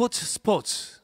스포츠.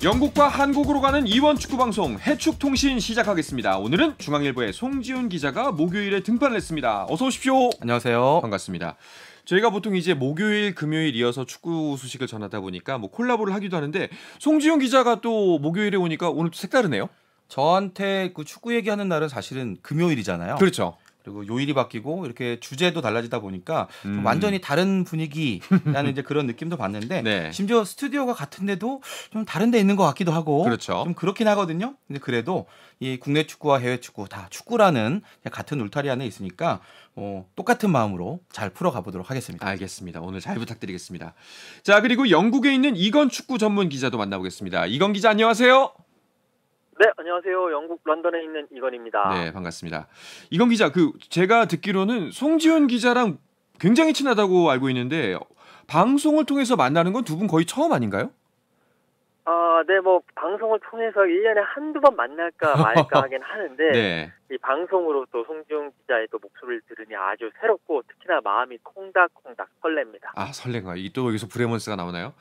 영국과 한국으로 가는 이원 축구 방송 해축통신 시작하겠습니다. 오늘은 중앙일보의 송지훈 기자가 목요일에 등판을 했습니다. 어서 오십시오. 안녕하세요. 반갑습니다. 저희가 보통 이제 목요일, 금요일 이어서 축구 소식을 전하다 보니까 뭐 콜라보를 하기도 하는데 송지훈 기자가 또 목요일에 오니까 오늘 또 색다르네요. 저한테 그 축구 얘기하는 날은 사실은 금요일이잖아요. 그렇죠. 그리고 요일이 바뀌고 이렇게 주제도 달라지다 보니까 좀 완전히 다른 분위기라는 이제 그런 느낌도 받는데 네. 심지어 스튜디오가 같은데도 좀 다른 데 있는 것 같기도 하고 그렇죠. 좀 그렇긴 하거든요. 근데 그래도 이 국내 축구와 해외 축구 다 축구라는 같은 울타리 안에 있으니까 똑같은 마음으로 잘 풀어가 보도록 하겠습니다. 알겠습니다. 오늘 잘 부탁드리겠습니다. 자, 그리고 영국에 있는 이건 축구 전문 기자도 만나보겠습니다. 이건 기자 안녕하세요. 네, 안녕하세요. 영국 런던에 있는 이건입니다. 네, 반갑습니다. 이건 기자, 제가 듣기로는 송지훈 기자랑 굉장히 친하다고 알고 있는데 방송을 통해서 만나는 건 두 분 거의 처음 아닌가요? 네, 방송을 통해서 1년에 한두 번 만날까 말까 하긴 하는데 네. 이 방송으로 또 송지훈 기자의 또 목소리를 들으니 아주 새롭고 특히나 마음이 콩닥콩닥 설렙니다. 아, 설렌가. 이 또 여기서 브레몬스가 나오나요?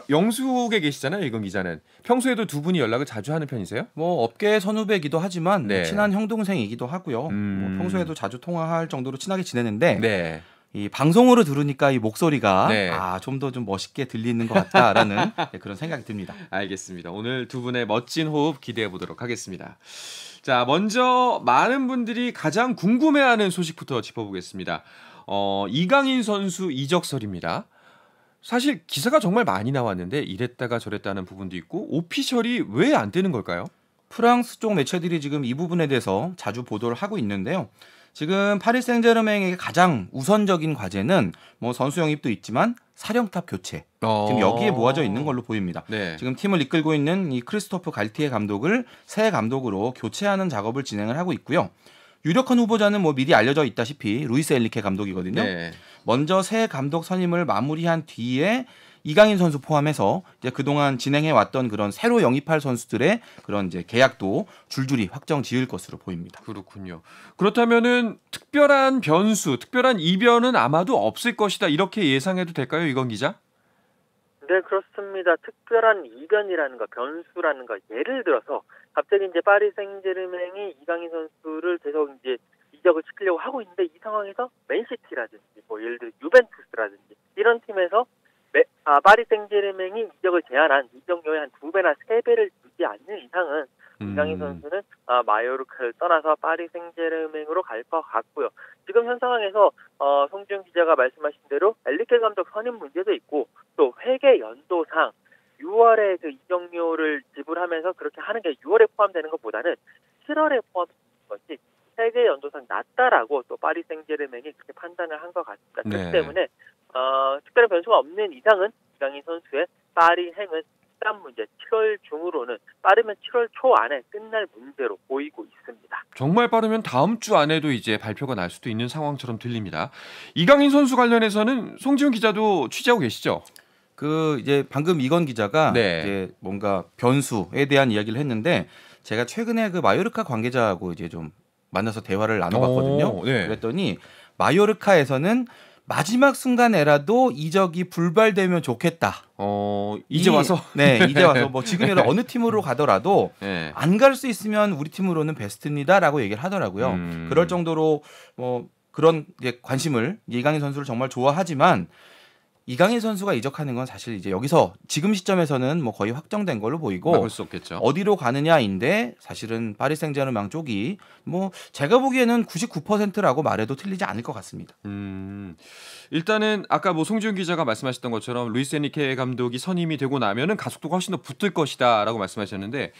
영숙에 계시잖아요, 이건 기자는. 평소에도 두 분이 연락을 자주 하는 편이세요? 업계 선후배이기도 하지만 네. 친한 형 동생이기도 하고요. 평소에도 자주 통화할 정도로 친하게 지내는데 네. 이 방송으로 들으니까 이 목소리가 네. 좀 더 좀 멋있게 들리는 것 같다라는 그런 생각이 듭니다. 알겠습니다. 오늘 두 분의 멋진 호흡 기대해 보도록 하겠습니다. 자, 먼저 많은 분들이 가장 궁금해하는 소식부터 짚어보겠습니다. 이강인 선수 이적설입니다. 사실 기사가 정말 많이 나왔는데 이랬다가 저랬다는 부분도 있고 오피셜이 왜 안 되는 걸까요? 프랑스 쪽 매체들이 지금 이 부분에 대해서 자주 보도를 하고 있는데요. 지금 파리 생제르맹의 가장 우선적인 과제는 선수 영입도 있지만 사령탑 교체. 지금 여기에 모아져 있는 걸로 보입니다. 네. 지금 팀을 이끌고 있는 이 크리스토프 갈티에 감독을 새 감독으로 교체하는 작업을 진행을 하고 있고요. 유력한 후보자는 미리 알려져 있다시피 루이스 엔리케 감독이거든요. 네. 먼저 새 감독 선임을 마무리한 뒤에 이강인 선수 포함해서 이제 그동안 진행해 왔던 그런 새로 영입할 선수들의 그런 이제 계약도 줄줄이 확정 지을 것으로 보입니다. 그렇군요. 그렇다면은 특별한 변수, 특별한 이변은 아마도 없을 것이다. 이렇게 예상해도 될까요, 이건 기자? 네, 그렇습니다. 특별한 이변이라는 거, 변수라는 거, 예를 들어서 갑자기 이제 파리 생제르맹이 이강인 선수를 계속 이제 이적을 시키려고 하고 있는데 이 상황에서 맨시티라든지 예를 들어 유벤투스라든지 이런 팀에서 파리 생제르맹이 이적을 제한한 이적료의 한 2배나 3배를 주지 않는 이상은 이강인 선수는 마요르카를 떠나서 파리 생제르맹으로 갈 것 같고요. 지금 현 상황에서 송지훈 기자가 말씀하신 대로 엔리케 감독 선임 문제도 있고 또 회계 연도상 6월에 그 이적료를 지불하면서 그렇게 하는 게 6월에 포함되는 것보다는 7월에 포함되는 것이 회계 연도상 낮다라고 또 파리 생제르맹이 그렇게 판단을 한 것 같습니다. 네. 그렇기 때문에 특별한 변수가 없는 이상은 이강인 선수의 파리 행은 시간 문제 7월 중으로는 빠르면 7월 초 안에 끝날 문제로 보이고 있습니다. 정말 빠르면 다음 주 안에도 이제 발표가 날 수도 있는 상황처럼 들립니다. 이강인 선수 관련해서는 송지훈 기자도 취재하고 계시죠? 이제 방금 이건 기자가 네. 이제 뭔가 변수에 대한 이야기를 했는데 제가 최근에 그 마요르카 관계자하고 이제 좀 만나서 대화를 나눠봤거든요. 네. 그랬더니 마요르카에서는 마지막 순간에라도 이적이 불발되면 좋겠다. 이제 와서? 네, 이제 와서 지금이라 어느 팀으로 가더라도 네. 안 갈 수 있으면 우리 팀으로는 베스트입니다라고 얘기를 하더라고요. 그럴 정도로 그런 이제 관심을 이강인 선수를 정말 좋아하지만 이강인 선수가 이적하는 건 사실 이제 여기서 지금 시점에서는 거의 확정된 걸로 보이고 막을 수 없겠죠. 어디로 가느냐인데 사실은 파리 생제르맹 쪽이 제가 보기에는 99%라고 말해도 틀리지 않을 것 같습니다. 일단은 아까 송지훈 기자가 말씀하셨던 것처럼 루이스 엔리케 감독이 선임이 되고 나면은 가속도가 훨씬 더 붙을 것이다라고 말씀하셨는데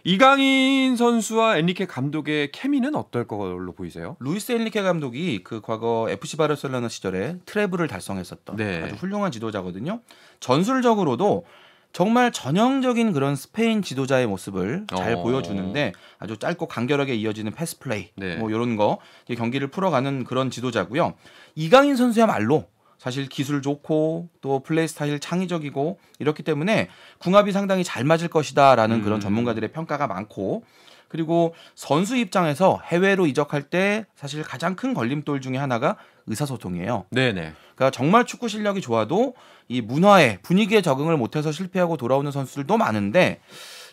이강인 선수와 엔리케 감독의 케미는 어떨 걸로 보이세요? 루이스 엔리케 감독이 그 과거 FC 바르셀로나 시절에 트래블을 달성했었던 네. 아주 훌륭한 지도자거든요. 전술적으로도 정말 전형적인 그런 스페인 지도자의 모습을 잘 보여주는데 아주 짧고 간결하게 이어지는 패스 플레이 네. 이런 거 경기를 풀어가는 그런 지도자고요. 이강인 선수야말로 사실 기술 좋고 또 플레이 스타일 창의적이고 이렇기 때문에 궁합이 상당히 잘 맞을 것이다라는 그런 전문가들의 평가가 많고 그리고 선수 입장에서 해외로 이적할 때 사실 가장 큰 걸림돌 중에 하나가 의사소통이에요. 네네. 그러니까 정말 축구 실력이 좋아도 이 문화에 분위기에 적응을 못해서 실패하고 돌아오는 선수들도 많은데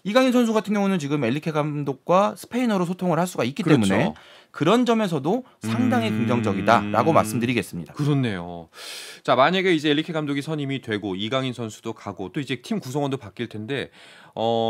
이강인 선수 같은 경우는 지금 엘리케 감독과 스페인어로 소통을 할 수가 있기 그렇죠. 때문에 그런 점에서도 상당히 긍정적이다라고 말씀드리겠습니다. 그렇네요. 자, 만약에 이제 엘리케 감독이 선임이 되고 이강인 선수도 가고 또 이제 팀 구성원도 바뀔 텐데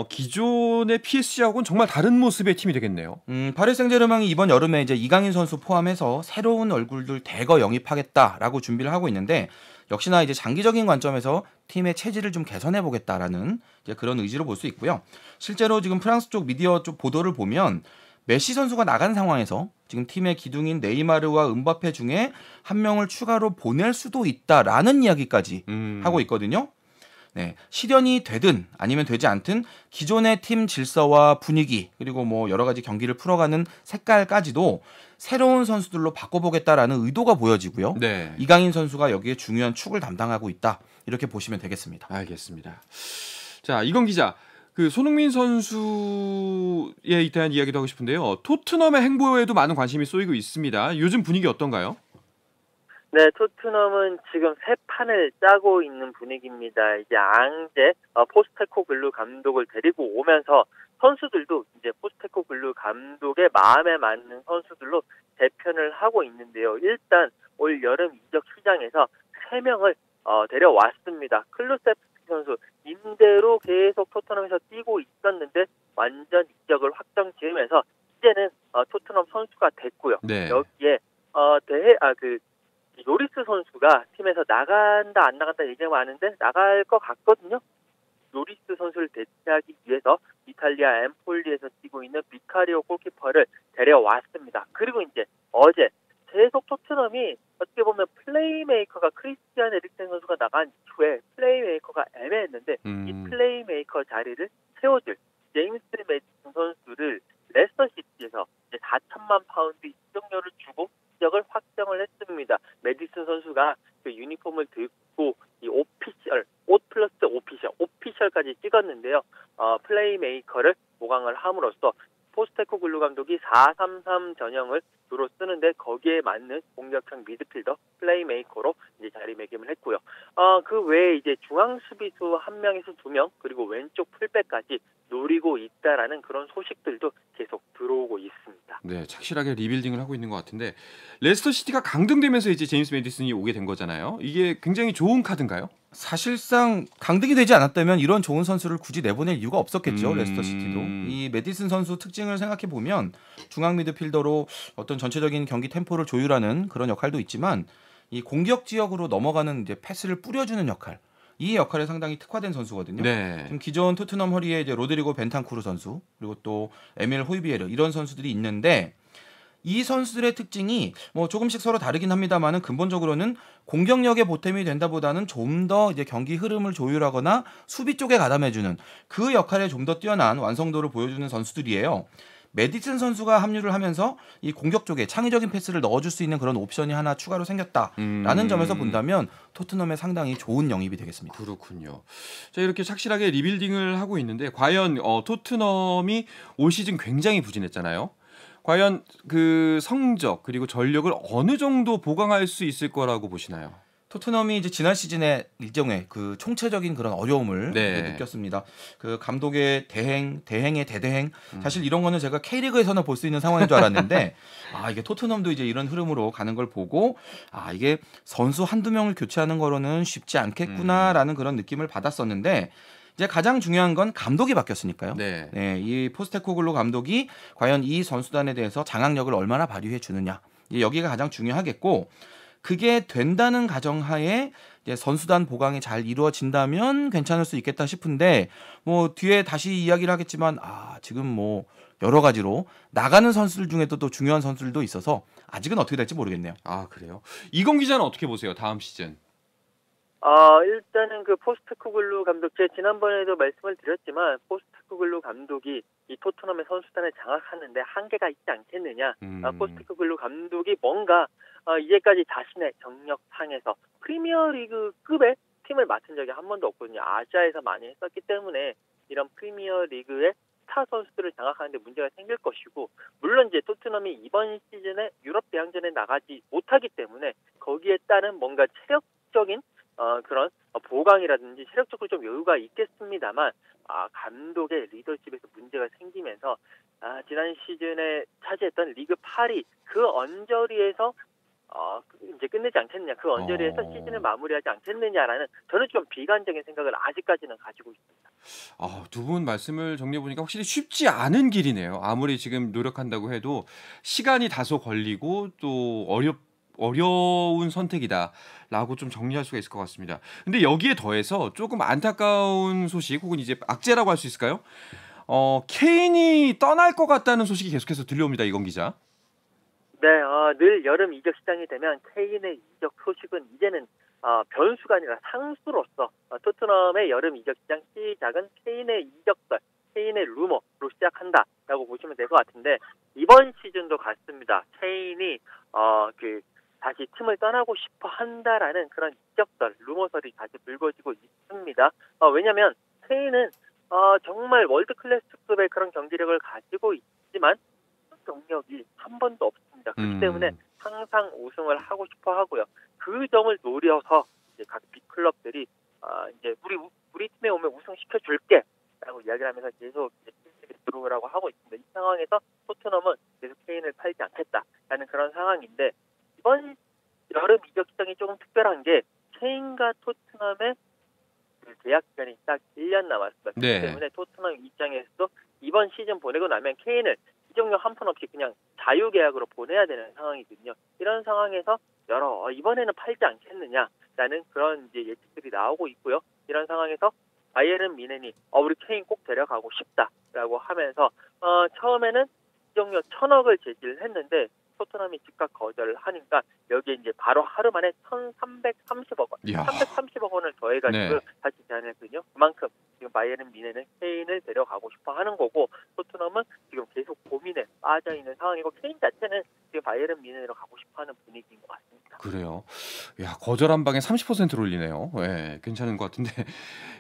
기존의 PSG하고는 정말 다른 모습의 팀이 되겠네요. 파리 생제르맹이 이번 여름에 이제 이강인 선수 포함해서 새로운 얼굴들 대거 영입하겠다라고 준비를 하고 있는데 역시나 이제 장기적인 관점에서 팀의 체질을 좀 개선해 보겠다라는 이제 그런 의지로 볼 수 있고요. 실제로 지금 프랑스 쪽 미디어 쪽 보도를 보면 메시 선수가 나간 상황에서 지금 팀의 기둥인 네이마르와 음바페 중에 한 명을 추가로 보낼 수도 있다라는 이야기까지 하고 있거든요. 네, 실현이 되든 아니면 되지 않든 기존의 팀 질서와 분위기 그리고 뭐 여러 가지 경기를 풀어가는 색깔까지도 새로운 선수들로 바꿔보겠다라는 의도가 보여지고요. 네. 이강인 선수가 여기에 중요한 축을 담당하고 있다 이렇게 보시면 되겠습니다. 알겠습니다. 자, 이건 기자. 그 손흥민 선수에 대한 이야기도 하고 싶은데요. 토트넘의 행보에도 많은 관심이 쏘이고 있습니다. 요즘 분위기 어떤가요? 네, 토트넘은 지금 새 판을 짜고 있는 분위기입니다. 이제 앙제 포스테코글루 감독을 데리고 오면서 선수들도 이제 포스테코글루 감독의 마음에 맞는 선수들로 재편을 하고 있는데요. 일단 올 여름 이적 시장에서 3명을 데려왔습니다. 클루세프스키 선수 임대로 계속 토트넘에서 뛰고 있었는데 완전 이적을 확정 지으면서 이제는 토트넘 선수가 됐고요. 네. 여기에 요리스 선수가 팀에서 나간다 안 나간다 얘기가 많은데 나갈 것 같거든요. 요리스 선수를 대체하기 위해서 이탈리아 엠폴리에서 뛰고 있는 비카리오 골키퍼를 데려왔습니다. 그리고 이제 어제 계속 토트넘이 어떻게 보면 플레이메이커가 크리스티안 에릭센 선수가 나간 이후에 플레이메이커가 애매했는데 이 플레이메이커 자리를 채워줄 제임스 메디슨 선수를 레스터 시티에서 이제 4천만 파운드 이적료를 주고 이적을 확정을 했습니다. 메디슨 선수가 그 유니폼을 듣고 이 오피셜, 옷 플러스 오피셜까지 찍었는데요. 플레이메이커를 보강을 함으로써 포스테코글루 감독이 4-3-3 전형을 주로 쓰는데 거기에 맞는 공격형 미드필더 플레이메이커로 이제 자리매김을 했고요. 그 외에 이제 중앙 수비수 1명에서 2명 그리고 왼쪽 풀백까지 노리고 있다라는 그런 소식들도 계속 들어오고 있습니다. 네, 착실하게 리빌딩을 하고 있는 것 같은데 레스터 시티가 강등되면서 이제 제임스 메디슨이 오게 된 거잖아요. 이게 굉장히 좋은 카드인가요? 사실상 강등이 되지 않았다면 이런 좋은 선수를 굳이 내보낼 이유가 없었겠죠. 레스터 시티도. 이 메디슨 선수 특징을 생각해 보면 중앙 미드필더로 어떤 전체적인 경기 템포를 조율하는 그런 역할도 있지만 이 공격 지역으로 넘어가는 이제 패스를 뿌려주는 역할. 이 역할에 상당히 특화된 선수거든요. 네. 지금 기존 토트넘 허리에 이제 로드리고 벤탄쿠르 선수 그리고 또 에밀 호이비에르 이런 선수들이 있는데 이 선수들의 특징이 뭐 조금씩 서로 다르긴 합니다만은 근본적으로는 공격력의 보탬이 된다보다는 좀 더 이제 경기 흐름을 조율하거나 수비 쪽에 가담해주는 그 역할에 좀 더 뛰어난 완성도를 보여주는 선수들이에요. 메디슨 선수가 합류를 하면서 이 공격 쪽에 창의적인 패스를 넣어줄 수 있는 그런 옵션이 하나 추가로 생겼다라는 점에서 본다면 토트넘에 상당히 좋은 영입이 되겠습니다. 그렇군요. 자, 이렇게 착실하게 리빌딩을 하고 있는데 과연 토트넘이 올 시즌 굉장히 부진했잖아요. 과연 그 성적 그리고 전력을 어느 정도 보강할 수 있을 거라고 보시나요? 토트넘이 이제 지난 시즌에 일종의 그 총체적인 그런 어려움을 느꼈습니다. 그 감독의 대행의 대대행 사실 이런 거는 제가 K리그에서는 볼 수 있는 상황인 줄 알았는데 이게 토트넘도 이제 이런 흐름으로 가는 걸 보고 이게 선수 한두 명을 교체하는 거로는 쉽지 않겠구나라는 그런 느낌을 받았었는데 이제 가장 중요한 건 감독이 바뀌었으니까요. 네, 이 포스테코글루 감독이 과연 이 선수단에 대해서 장악력을 얼마나 발휘해 주느냐 여기가 가장 중요하겠고 그게 된다는 가정하에 이제 선수단 보강이 잘 이루어진다면 괜찮을 수 있겠다 싶은데 뭐 뒤에 다시 이야기를 하겠지만 지금 뭐 여러 가지로 나가는 선수들 중에도 또 중요한 선수들도 있어서 아직은 어떻게 될지 모르겠네요. 그래요. 이건 기자는 어떻게 보세요? 다음 시즌? 일단은 그 포스테코글루 감독, 제가 지난번에도 말씀을 드렸지만 포스테코글루 감독이 이 토트넘의 선수단을 장악하는데 한계가 있지 않겠느냐. 포스테코글루 감독이 뭔가 이제까지 자신의 경력상에서 프리미어리그급의 팀을 맡은 적이 한 번도 없거든요. 아시아에서 많이 했었기 때문에 이런 프리미어리그의 스타 선수들을 장악하는 데 문제가 생길 것이고, 물론 이제 토트넘이 이번 시즌에 유럽 대항전에 나가지 못하기 때문에 거기에 따른 뭔가 체력적인 그런 보강이라든지 체력적으로 좀 여유가 있겠습니다만, 감독의 리더십에서 문제가 생기면서 지난 시즌에 차지했던 리그 8위 그 언저리에서 이제 끝내지 않겠느냐, 그 언저리에서 시즌을 마무리하지 않겠느냐라는 저는 좀 비관적인 생각을 아직까지는 가지고 있습니다. 두 분 말씀을 정리해 보니까 확실히 쉽지 않은 길이네요. 아무리 지금 노력한다고 해도 시간이 다소 걸리고 또 어려운 선택이다라고 좀 정리할 수가 있을 것 같습니다. 근데 여기에 더해서 조금 안타까운 소식, 혹은 이제 악재라고 할 수 있을까요? 케인이 떠날 것 같다는 소식이 계속해서 들려옵니다. 이건 기자. 네, 늘 여름 이적 시장이 되면 케인의 이적 소식은 이제는 변수가 아니라 상수로서 토트넘의 여름 이적 시장 시작은 케인의 이적설, 케인의 루머로 시작한다라고 보시면 될 것 같은데, 이번 시즌도 같습니다. 케인이 다시 팀을 떠나고 싶어 한다라는 그런 이적설, 루머설이 다시 불거지고 있습니다. 왜냐하면 케인은 정말 월드 클래스급의 그런 경기력을 가지고 있지만 경력이 한 번도 없습니다. 그렇기 때문에 항상 우승을 하고 싶어 하고요. 그 점을 노려서 이제 각 빅클럽들이 이제 우리 팀에 오면 우승 시켜줄게라고 이야기를 하면서 계속 들어오라고 하고 있습니다. 이 상황에서 토트넘은 계속 케인을 팔지 않겠다라는 그런 상황인데, 이번 여름 이적 시장이 조금 특별한 게 케인과 토트넘의 계약 기간이 딱 1년 남았습니다. 네. 그렇기 때문에 토트넘 입장에서도 이번 시즌 보내고 나면 케인을 이적료 한 푼 없이 그냥 자유계약으로 보내야 되는 상황이거든요. 이런 상황에서 이번에는 팔지 않겠느냐라는 그런 이제 예측들이 나오고 있고요. 이런 상황에서 바이에른 뮌헨이 우리 케인 꼭 데려가고 싶다라고 하면서 처음에는 이적료 1,000억을 제시를 했는데 토트넘이 즉각 거절을 하니까 여기에 이제 바로 하루 만에 1,330억 원, 이야. 330억 원을 더해가지고 네. 다시 제안했거든요. 그만큼 지금 바이에른 뮌헨은 케인을 데려가고 싶어 하는 거고, 토트넘은 지금 계속 고민에 빠져 있는 상황이고, 케인 자체는 지금 바이에른 뮌헨으로 가고 싶어하는 분위기인 것 같습니다. 그래요. 야, 거절 한 방에 30%를 올리네요. 예, 괜찮은 것 같은데.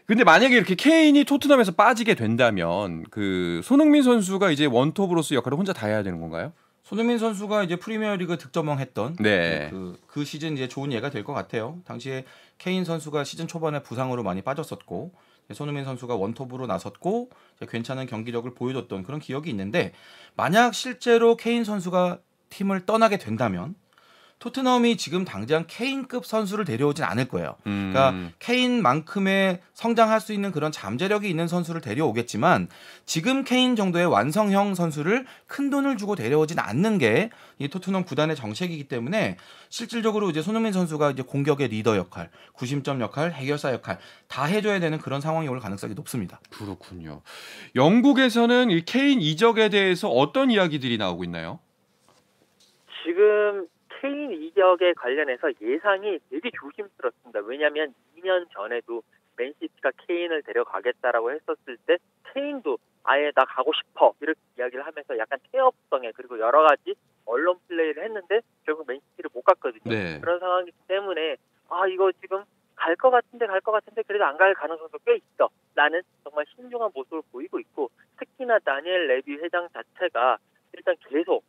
근데 만약에 이렇게 케인이 토트넘에서 빠지게 된다면 그 손흥민 선수가 이제 원톱으로서 역할을 혼자 다 해야 되는 건가요? 손흥민 선수가 이제 프리미어리그 득점왕했던 네. 그 시즌 이제 좋은 예가 될 것 같아요. 당시에 케인 선수가 시즌 초반에 부상으로 많이 빠졌었고, 손흥민 선수가 원톱으로 나섰고 괜찮은 경기력을 보여줬던 그런 기억이 있는데, 만약 실제로 케인 선수가 팀을 떠나게 된다면 토트넘이 지금 당장 케인급 선수를 데려오진 않을 거예요. 그러니까 케인만큼의 성장할 수 있는 그런 잠재력이 있는 선수를 데려오겠지만, 지금 케인 정도의 완성형 선수를 큰 돈을 주고 데려오진 않는 게 이 토트넘 구단의 정책이기 때문에, 실질적으로 이제 손흥민 선수가 이제 공격의 리더 역할, 구심점 역할, 해결사 역할 다 해줘야 되는 그런 상황이 올 가능성이 높습니다. 그렇군요. 영국에서는 이 케인 이적에 대해서 어떤 이야기들이 나오고 있나요? 지금 케인 이적에 관련해서 예상이 되게 조심스럽습니다. 왜냐하면 2년 전에도 맨시티가 케인을 데려가겠다라고 했었을 때 케인도 아예 나 가고 싶어 이렇게 이야기를 하면서 약간 태업성에, 그리고 여러 가지 언론 플레이를 했는데 결국 맨시티를 못 갔거든요. 네. 그런 상황이기 때문에 이거 지금 갈 것 같은데 그래도 안 갈 가능성도 꽤 있어 라는 정말 신중한 모습을 보이고 있고, 특히나 다니엘 레비 회장 자체가 일단 계속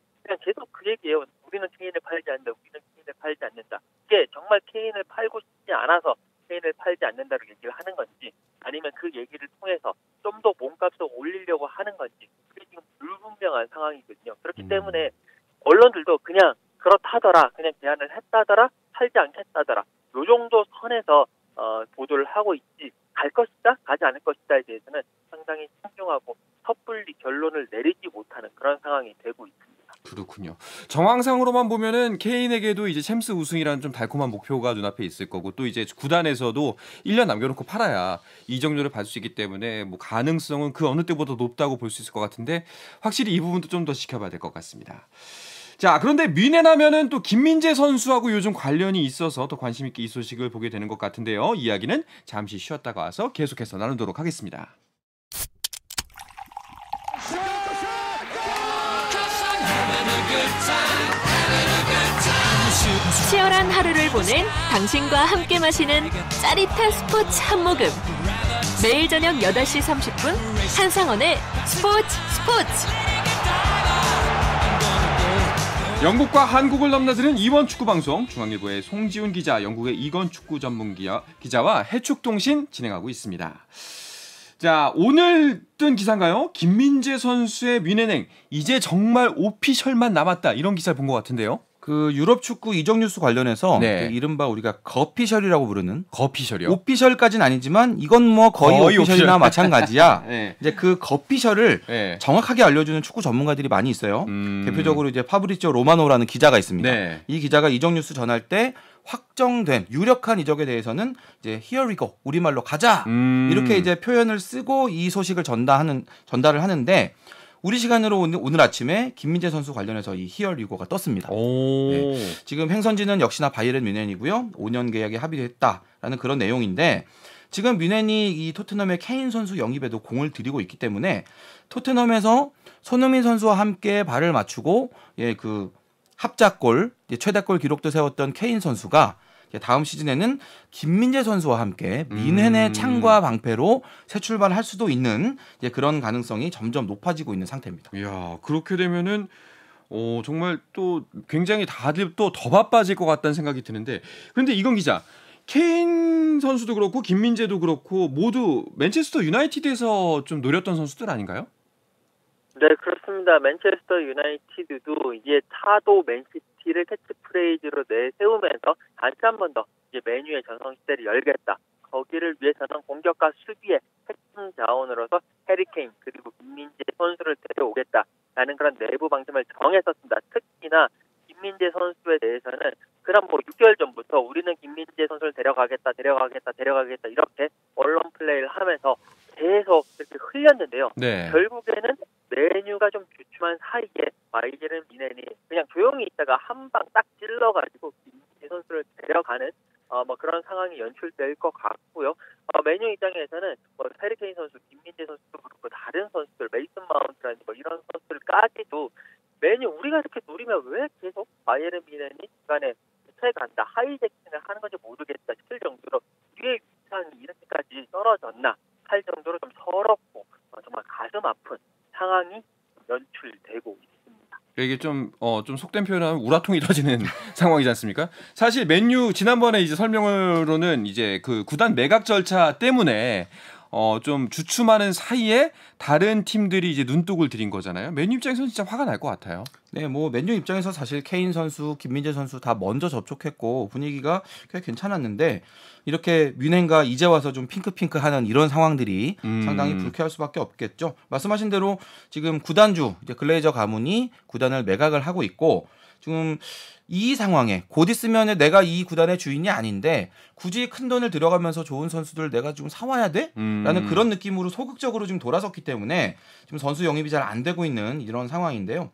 그 얘기예요. 우리는 케인을 팔지 않는다. 이게 정말 케인을 팔고 싶지 않아서 케인을 팔지 않는다고 얘기를 하는 건지, 아니면 그 얘기를 통해서 좀 더 몸값을 올리려고 하는 건지, 그게 지금 불분명한 상황이거든요. 그렇기 때문에 언론들도 그냥 그렇다더라, 그냥 제안을 했다더라, 팔지 않겠다더라, 요 정도 선에서 보도를 하고 있지, 갈 것이다, 가지 않을 것이다에 대해서는 상당히 신중하고 섣불리 결론을 내리지 못하는 그런 상황이 되고 있습니다. 그렇군요. 정황상으로만 보면은 케인에게도 이제 챔스 우승이라는 좀 달콤한 목표가 눈앞에 있을 거고, 또 이제 구단에서도 1년 남겨놓고 팔아야 이적료를 받을 수 있기 때문에 뭐 가능성은 그 어느 때보다 높다고 볼 수 있을 것 같은데, 확실히 이 부분도 좀 더 지켜봐야 될 것 같습니다. 자, 그런데 뮌헨 하면은 또 김민재 선수하고 요즘 관련이 있어서 더 관심 있게 이 소식을 보게 되는 것 같은데요. 이야기는 잠시 쉬었다가 와서 계속해서 나누도록 하겠습니다. Shooting 치열한 하루를 보낸 당신과 함께 마시는 짜릿한 스포츠 한 모금. 매일 저녁 8시 30분 한상헌의 스포츠. 영국과 한국을 넘나드는 이원 축구 방송 중앙일보의 송지훈 기자, 영국의 이건 축구 전문 기자와 해축통신 진행하고 있습니다. 자, 오늘 뜬 기사인가요? 김민재 선수의 뮌헨행 이제 정말 오피셜만 남았다, 이런 기사를 본 것 같은데요. 그 유럽 축구 이적 뉴스 관련해서 네. 그 이른바 우리가 거피셜이라고 부르는 거피셜이요? 오피셜까지는 아니지만 이건 뭐 거의 오피셜이나 오피셜. 마찬가지야. 네. 이제 그 거피셜을 네. 정확하게 알려주는 축구 전문가들이 많이 있어요. 대표적으로 이제 파브리치오 로마노라는 기자가 있습니다. 네. 이 기자가 이적 뉴스 전할 때 확정된 유력한 이적에 대해서는 이제 here we go, 우리말로 가자, 이렇게 이제 표현을 쓰고 이 소식을 전달을 하는데, 우리 시간으로 오늘 아침에 김민재 선수 관련해서 이 here we go가 떴습니다. 네. 지금 행선지는 역시나 바이에른 뮌헨이고요. 5년 계약에 합의됐다라는 그런 내용인데, 지금 뮌헨이 이 토트넘의 케인 선수 영입에도 공을 들이고 있기 때문에 토트넘에서 손흥민 선수와 함께 발을 맞추고 그 합작골, 최다골 기록도 세웠던 케인 선수가 다음 시즌에는 김민재 선수와 함께 뮌헨의 창과 방패로 새 출발할 수도 있는 그런 가능성이 점점 높아지고 있는 상태입니다. 이야, 그렇게 되면은 정말 또 굉장히 다들 또 더 바빠질 것 같다는 생각이 드는데, 그런데 이건 기자, 케인 선수도 그렇고 김민재도 그렇고 모두 맨체스터 유나이티드에서 좀 노렸던 선수들 아닌가요? 네, 그렇습니다. 맨체스터 유나이티드도 이제 타도 맨시티를 캐치프레이즈로 내세우면서 다시 한 번 더 이제 메뉴의 전성시대를 열겠다. 거기를 위해서는 공격과 수비의 핵심 자원으로서 해리케인 그리고 김민재 선수를 데려오겠다라는 그런 내부 방침을 정했었습니다. 특히나 김민재 선수에 대해서는 그럼 6개월 전부터 우리는 김민재 선수를 데려가겠다 이렇게 언론 플레이를 하면서 계속 이렇게 흘렸는데요. 네. 결국에는 메뉴가 좀 주춤한 사이에 바이에른 뮌헨이 그냥 조용히 있다가 한 방 딱 찔러가지고 김민재 선수를 데려가는 그런 상황이 연출될 것 같고요. 메뉴 입장에서는 해리케인 선수, 김민재 선수도 그렇고 다른 선수들, 메이슨 마운트라는 이런 선수들까지도 메뉴 우리가 이렇게 노리면 왜 계속 바이에른 뮌헨이 중간에 채간다, 하이제킹을 하는 건지 모르겠다 싶을 정도로 우리의 위상이 이렇게까지 떨어졌나 할 정도로 좀 서럽고 정말 가슴 아픈 상황이 연출되고 있습니다. 이게 좀 속된 표현하면 우라통이 터지는 상황이지 않습니까? 사실 맨유 지난번에 이제 설명으로는 이제 그 구단 매각 절차 때문에 좀 주춤하는 사이에 다른 팀들이 이제 눈독을 들인 거잖아요. 맨유 입장에서는 진짜 화가 날 것 같아요. 네, 뭐 맨유 입장에서 사실 케인 선수, 김민재 선수 다 먼저 접촉했고 분위기가 꽤 괜찮았는데 이렇게 뮌헨과 이제 와서 좀 핑크핑크하는 이런 상황들이 상당히 불쾌할 수밖에 없겠죠. 말씀하신 대로 지금 구단주 이제 글레이저 가문이 구단을 매각을 하고 있고, 지금 이 상황에 곧 있으면 내가 이 구단의 주인이 아닌데 굳이 큰 돈을 들여가면서 좋은 선수들 내가 좀 사와야 돼? 라는 그런 느낌으로 소극적으로 좀 돌아섰기 때문에 지금 선수 영입이 잘 안 되고 있는 이런 상황인데요.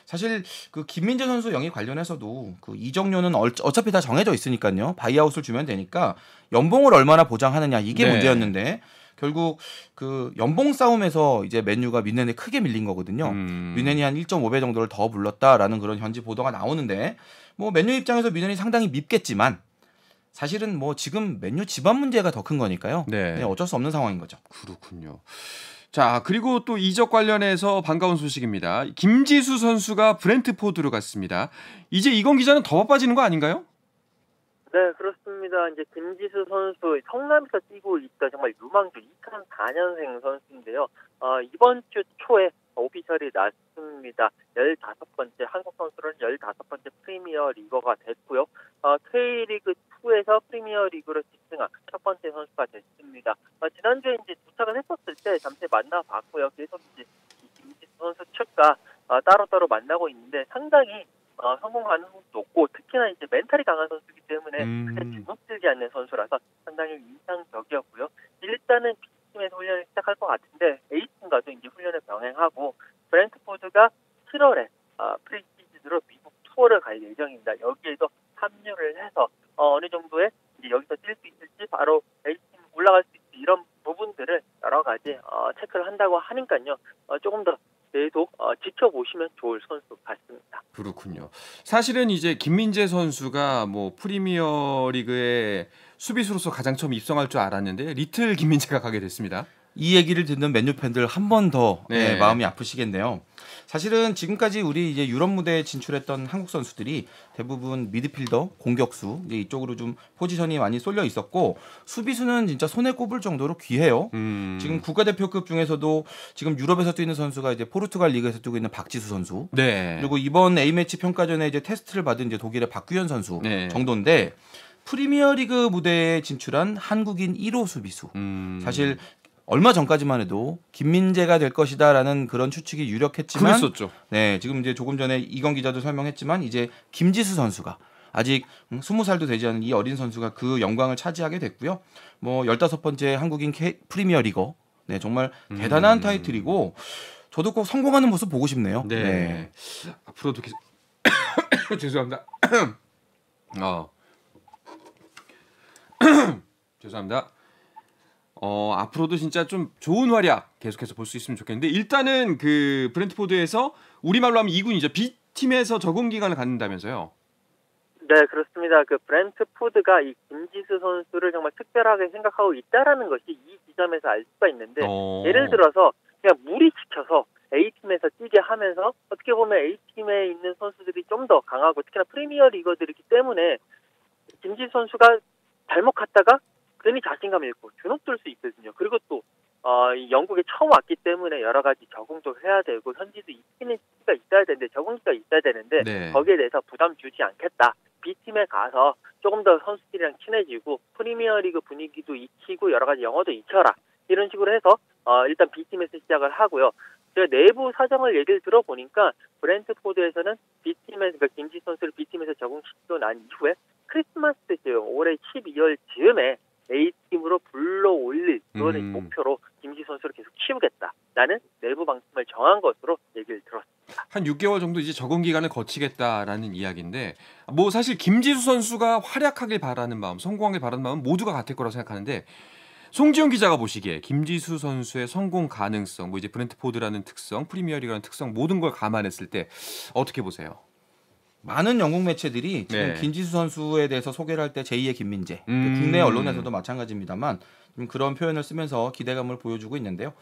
사실 그 김민재 선수 영입 관련해서도 그 이적료는 어차피 다 정해져 있으니까요. 바이아웃을 주면 되니까 연봉을 얼마나 보장하느냐 이게 네. 문제였는데 결국 그 연봉 싸움에서 이제 맨유가 뮌헨에 크게 밀린 거거든요. 뮌헨이 한 1.5배 정도를 더 불렀다라는 그런 현지 보도가 나오는데, 뭐 맨유 입장에서 뮌헨이 상당히 밉겠지만 사실은 뭐 지금 맨유 집안 문제가 더 큰 거니까요. 네. 어쩔 수 없는 상황인 거죠. 그렇군요. 자, 그리고 또 이적 관련해서 반가운 소식입니다. 김지수 선수가 브렌트포드로 갔습니다. 이제 이건 기자는 더 바빠지는 거 아닌가요? 네, 그렇습니다. 이제 김지수 선수 성남에서 뛰고 있던 정말 유망주 2004년생 선수인데요. 이번 주 초에 오피셜이 났습니다. 15번째 한국 선수로는 15번째 프리미어 리거가 됐고요. K리그2에서 프리미어 리그로 직승한 첫 번째 선수가 됐습니다. 지난주에 이제 도착을 했었을 때 잠시 만나봤고요. 계속 이제 김지수 선수 측과 따로따로 만나고 있는데 상당히 성공 가능성도 높고 특히나 이제 멘탈이 강한 선수이기 때문에 크게 주눅들지 않는 선수라서 상당히 인상적이었고요. 일단은 B팀에서 훈련을 시작할 것 같은데 A팀과도 이제 훈련을 병행하고 브렌트포드가 7월에 프리시즌으로 미국 투어를 갈 예정입니다. 여기에도 합류를 해서 어느 정도의 이제 여기서 뛸 수 있을지 바로 A팀 올라갈 수 있을지 이런 부분들을 여러 가지 체크를 한다고 하니까요. 조금 더 계속 지켜보시면 좋을 선수 같습니다. 그렇군요. 사실은 이제 김민재 선수가 뭐 프리미어 리그에 수비수로서 가장 처음 입성할 줄 알았는데 리틀 김민재가 가게 됐습니다. 이 얘기를 듣는 맨유 팬들 한 번 더 네. 마음이 아프시겠네요. 사실은 지금까지 우리 이제 유럽 무대에 진출했던 한국 선수들이 대부분 미드필더, 공격수 이제 이쪽으로 좀 포지션이 많이 쏠려 있었고 수비수는 진짜 손에 꼽을 정도로 귀해요. 지금 국가대표급 중에서도 지금 유럽에서 뛰는 선수가 이제 포르투갈 리그에서 뛰고 있는 박지수 선수. 네. 그리고 이번 A매치 평가전에 이제 테스트를 받은 이제 독일의 박규현 선수 네. 정도인데 프리미어리그 무대에 진출한 한국인 1호 수비수. 사실 얼마 전까지만 해도 김민재가 될 것이다라는 그런 추측이 유력했지만 그랬었죠. 네, 지금 이제 조금 전에 이건 기자도 설명했지만 이제 김지수 선수가 아직 20살도 되지 않은 이 어린 선수가 그 영광을 차지하게 됐고요. 뭐 15번째 한국인 프리미어리거. 네, 정말 대단한 타이틀이고 저도 꼭 성공하는 모습 보고 싶네요. 네. 네. 앞으로도 계속 죄송합니다. 죄송합니다. 앞으로도 진짜 좀 좋은 활약 계속해서 볼 수 있으면 좋겠는데 일단은 그 브렌트포드에서 우리말로 하면 2군이죠. B팀에서 적응 기간을 갖는다면서요. 네, 그렇습니다. 그 브렌트포드가 이 김지수 선수를 정말 특별하게 생각하고 있다라는 것이 이 지점에서 알 수가 있는데 예를 들어서 그냥 무리시켜서 A팀에서 뛰게 하면서 어떻게 보면 A팀에 있는 선수들이 좀 더 강하고 특히나 프리미어 리거들이기 때문에 김지수 선수가 잘못 갔다가 괜히 자신감 잃고 주눅들 수 있거든요. 그리고 또 이 영국에 처음 왔기 때문에 여러 가지 적응도 해야 되고 현지도 익히는 시기가 있어야 되는데 적응기가 있어야 되는데 네. 거기에 대해서 부담 주지 않겠다. B팀에 가서 조금 더 선수들이랑 친해지고 프리미어리그 분위기도 익히고 여러 가지 영어도 익혀라. 이런 식으로 해서 일단 B팀에서 시작을 하고요. 제가 내부 사정을 얘기를 들어보니까 브렌트포드에서는 B팀에서 그러니까 김지 선수를 B팀에서 적응시키고 난 이후에 크리스마스 때죠. 올해 12월 즈음에 A팀으로 불러올릴 그거는 목표로 김지 선수를 계속 키우겠다라는 내부 방침을 정한 것으로 얘기를 들었습니다. 한 6개월 정도 이제 적응 기간을 거치겠다라는 이야기인데 뭐 사실 김지수 선수가 활약하길 바라는 마음, 성공하길 바라는 마음 모두가 같을 거라고 생각하는데 송지훈 기자가 보시기에 김지수 선수의 성공 가능성, 뭐 이제 브렌트포드라는 특성, 프리미어리그라는 특성 모든 걸 감안했을 때 어떻게 보세요? 많은 영국 매체들이 지금 네. 김지수 선수에 대해서 소개를 할 때 제2의 김민재, 국내 언론에서도 마찬가지입니다만 좀 그런 표현을 쓰면서 기대감을 보여주고 있는데요.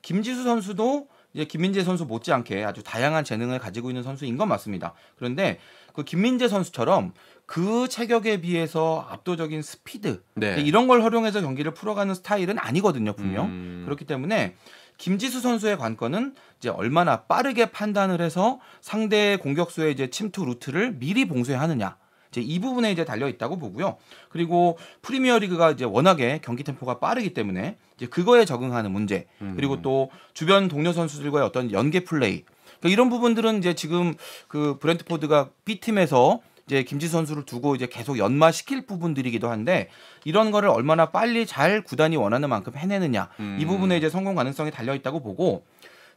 김지수 선수도 이제 김민재 선수 못지않게 아주 다양한 재능을 가지고 있는 선수인 건 맞습니다. 그런데 그 김민재 선수처럼 그 체격에 비해서 압도적인 스피드 네. 이런 걸 활용해서 경기를 풀어가는 스타일은 아니거든요, 분명. 그렇기 때문에 김지수 선수의 관건은 이제 얼마나 빠르게 판단을 해서 상대의 공격수의 이제 침투 루트를 미리 봉쇄하느냐. 이제 이 부분에 이제 달려 있다고 보고요. 그리고 프리미어리그가 이제 워낙에 경기 템포가 빠르기 때문에 이제 그거에 적응하는 문제. 그리고 또 주변 동료 선수들과의 어떤 연계 플레이. 그러니까 이런 부분들은 이제 지금 그 브렌트포드가 B팀에서 이제 김지수 선수를 두고 이제 계속 연마시킬 부분들이기도 한데 이런 거를 얼마나 빨리 잘 구단이 원하는 만큼 해내느냐 이 부분에 이제 성공 가능성이 달려 있다고 보고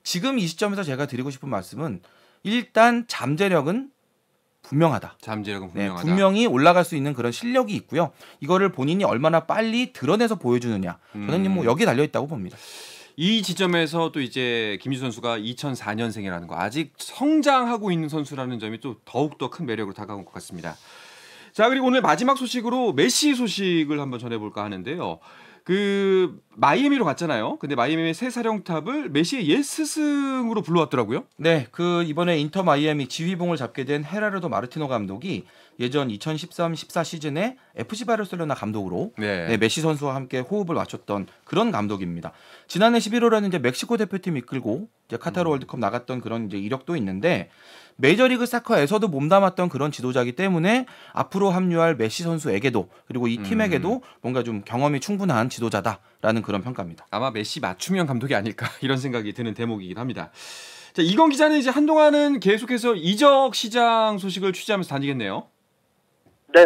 지금 이 시점에서 제가 드리고 싶은 말씀은 일단 잠재력은 분명하다. 잠재력은 네, 분명하다. 분명히 올라갈 수 있는 그런 실력이 있고요. 이거를 본인이 얼마나 빨리 드러내서 보여주느냐 저는 뭐 여기 달려 있다고 봅니다. 이 지점에서 또 이제 김지수 선수가 2004년생이라는 거 아직 성장하고 있는 선수라는 점이 또 더욱더 큰 매력으로 다가온 것 같습니다. 자, 그리고 오늘 마지막 소식으로 메시 소식을 한번 전해볼까 하는데요. 그 마이애미로 갔잖아요. 근데 마이애미의 새 사령탑을 메시의 옛 스승으로 불러왔더라고요. 네, 그 이번에 인터 마이애미 지휘봉을 잡게 된 헤라르도 마르티노 감독이 예전 2013-14 시즌에 FC 바르셀로나 감독으로 네, 메시 선수와 함께 호흡을 맞췄던 그런 감독입니다. 지난해 11월에는 이제 멕시코 대표팀 이끌고 이제 카타르 월드컵 나갔던 그런 이제 이력도 있는데 메이저리그 사커에서도 몸담았던 그런 지도자이기 때문에 앞으로 합류할 메시 선수에게도 그리고 이 팀에게도 뭔가 좀 경험이 충분한 지도자다라는 그런 평가입니다. 아마 메시 맞춤형 감독이 아닐까 이런 생각이 드는 대목이긴 합니다. 자, 이건 기자는 이제 한동안은 계속해서 이적 시장 소식을 취재하면서 다니겠네요. 네,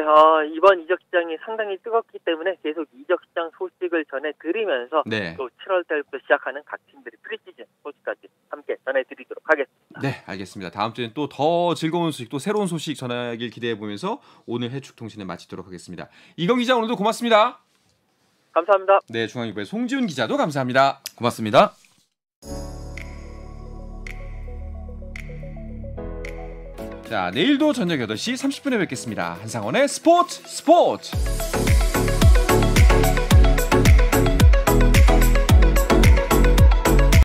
이번 이적 시장이 상당히 뜨겁기 때문에 계속 이적 시장 소식을 전해드리면서 네. 또 7월 달부터 시작하는 각 팀들의 프리시즌 소식까지 함께 전해드리도록 하겠습니다. 네, 알겠습니다. 다음 주에는 또 더 즐거운 소식, 또 새로운 소식 전하길 기대해보면서 오늘 해축통신을 마치도록 하겠습니다. 이건 기자 오늘도 고맙습니다. 감사합니다. 네, 중앙일보의 송지훈 기자도 감사합니다. 고맙습니다. 자, 내일도 저녁 8시 30분에 뵙겠습니다. 한상원의 스포츠.